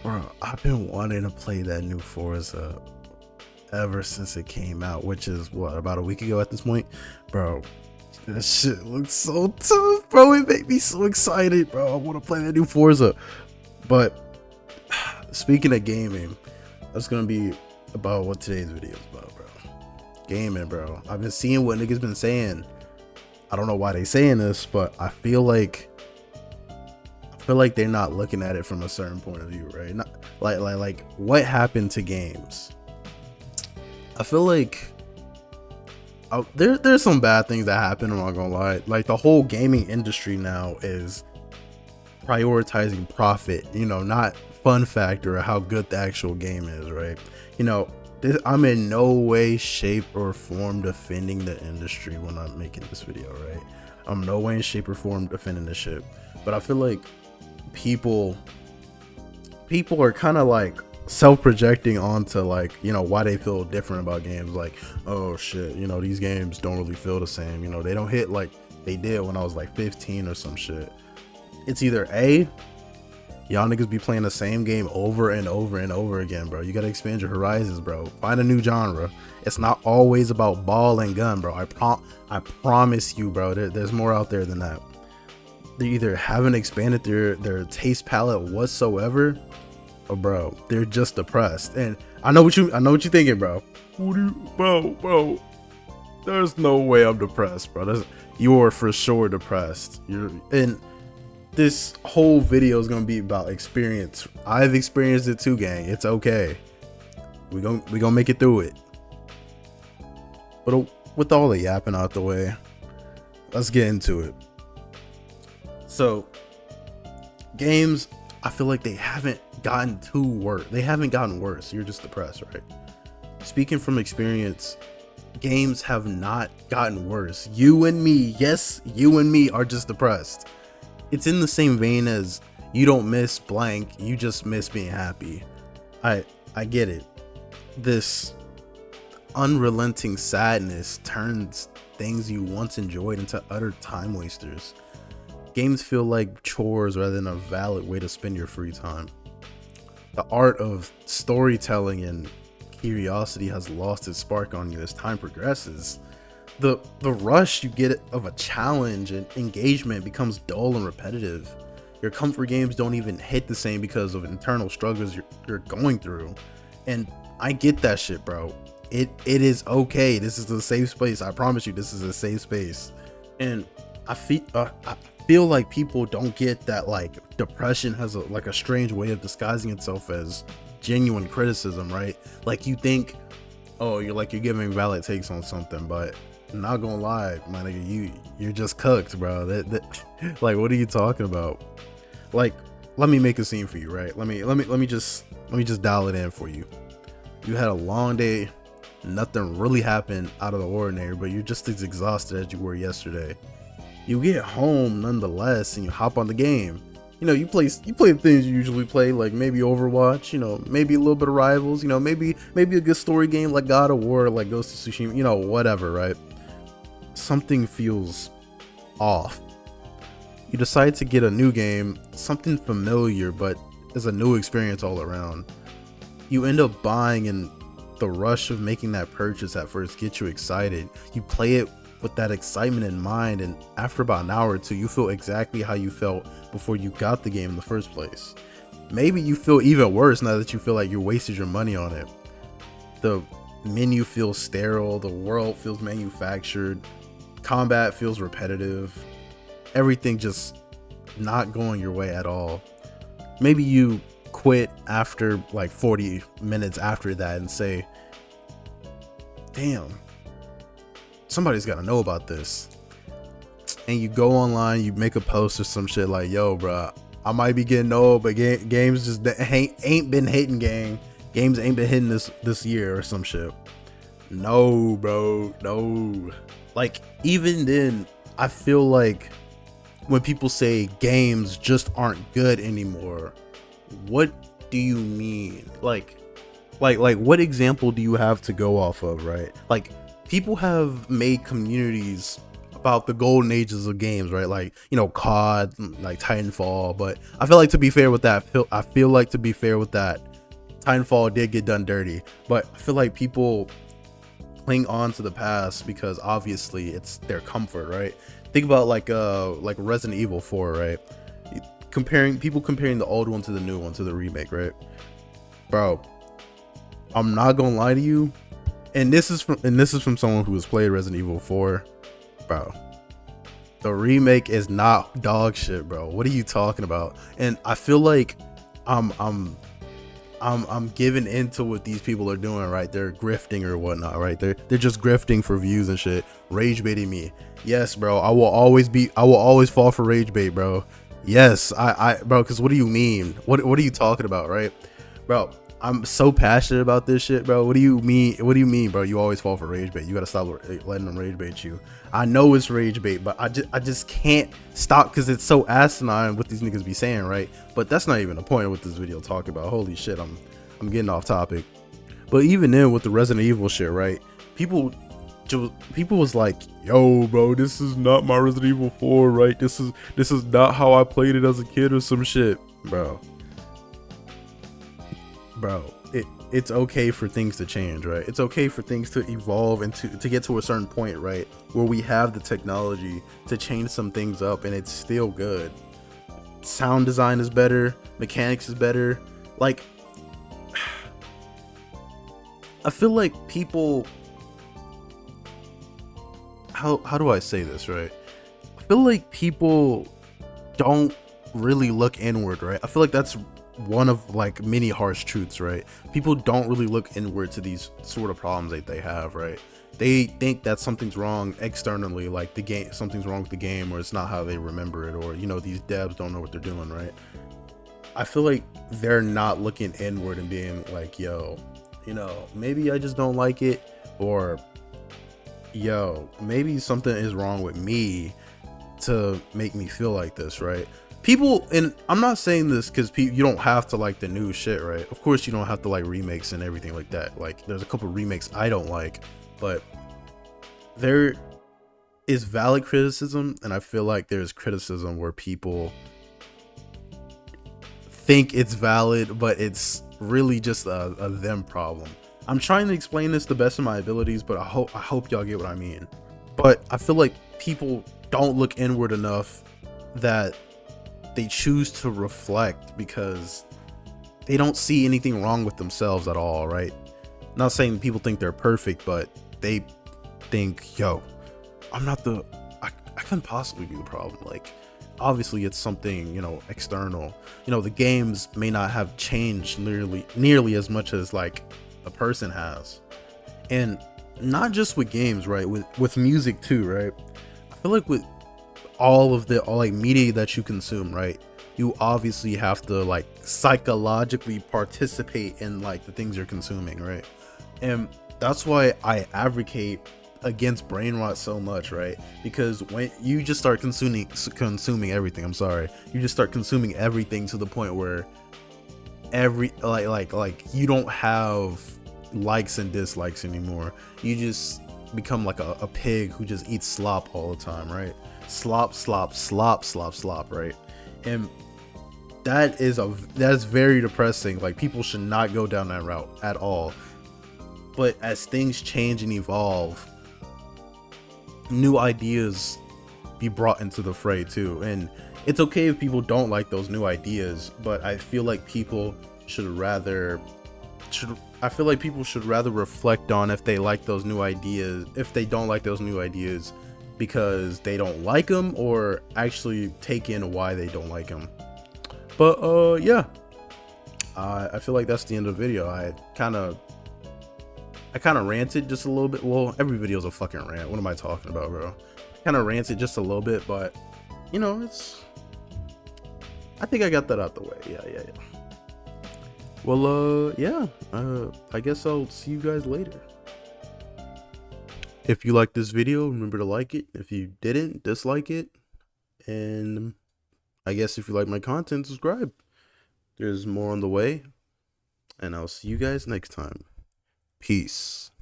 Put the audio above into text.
Bro, I've been wanting to play that new Forza ever since it came out, which is what, about a week ago at this point, bro. That shit looks so tough, bro. It made me so excited, bro. I want to play that new Forza. But speaking of gaming, that's gonna be about what today's video is about, bro. Gaming, bro. I've been seeing what niggas been saying. I don't know why they saying this, but I feel like they're not looking at it from a certain point of view, right? Not like what happened to games. I feel like there's some bad things that happen. I'm not gonna lie. Like the whole gaming industry now is prioritizing profit, not fun factor or how good the actual game is, right? I'm in no way, shape, or form defending the industry when I'm making this video, right? I'm no way, shape, or form defending this shit, but I feel like people are kind of like self-projecting onto like why they feel different about games, like, oh shit, these games don't really feel the same, they don't hit like they did when I was like 15 or some shit. It's either A, y'all niggas be playing the same game over and over and over again, bro. You gotta expand your horizons, bro. Find a new genre. It's not always about ball and gun, bro. I promise you, bro, there's more out there than that. They either haven't expanded their taste palette whatsoever, or bro, they're just depressed. And I know what you're thinking, bro. Bro, there's no way I'm depressed, bro. You're for sure depressed. And this whole video is gonna be about experience. I've experienced it too, gang. It's okay. We gonna make it through it. But with all the yapping out the way, let's get into it. So, games, I feel like they haven't gotten worse. They haven't gotten worse. You're just depressed, right? Speaking from experience, games have not gotten worse. You and me, yes, you and me are just depressed. It's in the same vein as you don't miss blank, you just miss being happy. I get it. This unrelenting sadness turns things you once enjoyed into utter time wasters. Games feel like chores rather than a valid way to spend your free time. The art of storytelling and curiosity has lost its spark on you as time progresses. The rush you get of a challenge and engagement becomes dull and repetitive. Your comfort games don't even hit the same because of internal struggles you're going through. And I get that shit, bro. It is okay. This is a safe space. I promise you, this is a safe space. And I feel like people don't get that like depression has a strange way of disguising itself as genuine criticism, right? Like you think, oh, you're giving valid takes on something, but I'm not gonna lie, my nigga, you're just cooked, bro. Like, what are you talking about? Like, let me make a scene for you, right? Let me just dial it in for you. You had a long day, nothing really happened out of the ordinary, but you're just as exhausted as you were yesterday. You get home nonetheless, and you hop on the game. You play the things you usually play, like maybe Overwatch, maybe a little bit of Rivals, maybe a good story game like God of War, like Ghost of Tsushima, whatever, right? Something feels off. You decide to get a new game, something familiar, but it's a new experience all around. You end up buying, and the rush of making that purchase at first gets you excited. You play it with that excitement in mind, and after about an hour or two, you feel exactly how you felt before you got the game in the first place. Maybe you feel even worse now that you feel like you wasted your money on it. The menu feels sterile, the world feels manufactured, combat feels repetitive, everything just not going your way at all. Maybe you quit after like 40 minutes after that and say, damn, somebody's got to know about this. And you go online, you make a post or some shit like, yo, bro, I might be getting old, but games just ain't been hitting, gang. Games ain't been hitting this year or some shit. No, bro, no. Like, even then, I feel like when people say games just aren't good anymore, what do you mean? Like what example do you have to go off of, right? Like, people have made communities about the golden ages of games, right? Like, you know, COD, like Titanfall. But I feel like, to be fair with that, Titanfall did get done dirty. But I feel like people cling on to the past because obviously it's their comfort, right? Think about like Resident Evil 4, right? Comparing the old one to the new one, to the remake, right? Bro, I'm not gonna lie to you, and this is from someone who has played Resident Evil 4, bro. The remake is not dog shit, bro. What are you talking about? And I feel like I'm I'm I'm giving into what these people are doing, right? They're grifting or whatnot, right? They're just grifting for views and shit, rage baiting me. Yes, bro. I will always fall for rage bait, bro. Yes, bro. Because what do you mean? What are you talking about, right, bro? I'm so passionate about this shit, bro. What do you mean? What do you mean, bro? You always fall for rage bait. You gotta stop letting them rage bait you. I know it's rage bait, but I just can't stop because it's so asinine what these niggas be saying, right? But that's not even the point of what this video talking about. Holy shit, I'm getting off topic. But even then, with the Resident Evil shit, right? People was like, yo, bro, this is not my Resident Evil 4, right? This is not how I played it as a kid or some shit, bro. Bro, it's okay for things to change, right? It's okay for things to evolve and to get to a certain point, right, where we have the technology to change some things up and it's still good. Sound design is better, mechanics is better. Like, I feel like people, how do I say this, right? I feel like people don't really look inward, right? I feel like that's one of like many harsh truths, right? People don't really look inward to these sort of problems that they have, right? They think that something's wrong externally, like the game, something's wrong with the game, or it's not how they remember it, or, you know, these devs don't know what they're doing, right? I feel like they're not looking inward and being like, yo, you know, maybe I just don't like it, or yo, maybe something is wrong with me to make me feel like this, right? People, and I'm not saying this because you don't have to like the new shit, right? Of course you don't have to like remakes and everything like that. Like, there's a couple remakes I don't like, but there is valid criticism, and I feel like there's criticism where people think it's valid, but it's really just a them problem. I'm trying to explain this the best of my abilities, but I hope y'all get what I mean. But I feel like people don't look inward enough, that they choose to reflect because they don't see anything wrong with themselves at all, right? Not saying people think they're perfect, but they think, yo, I'm not I couldn't possibly be the problem. Like, obviously it's something, you know, external. You know, the games may not have changed nearly as much as like a person has. And not just with games, right? With music too, right? I feel like with all like media that you consume, right, you obviously have to like psychologically participate in like the things you're consuming, right? And that's why I advocate against brain rot so much, right? Because when you just start consuming everything, you just start consuming everything to the point where like you don't have likes and dislikes anymore. You just become like a pig who just eats slop all the time, right? Slop, right? And that's very depressing. Like, people should not go down that route at all. But as things change and evolve, new ideas be brought into the fray too. And it's okay if people don't like those new ideas, but I feel like people should rather reflect on if they like those new ideas, if they don't like those new ideas because they don't like them, or actually take in why they don't like them. But yeah, I feel like that's the end of the video. I kind of ranted just a little bit. Well, every video is a fucking rant. What am I talking about, bro? I kind of ranted just a little bit, but you know, I think I got that out the way. Yeah. Well, yeah. I guess I'll see you guys later. If you liked this video, remember to like it. If you didn't, dislike it. And I guess if you like my content, subscribe. There's more on the way. And I'll see you guys next time. Peace.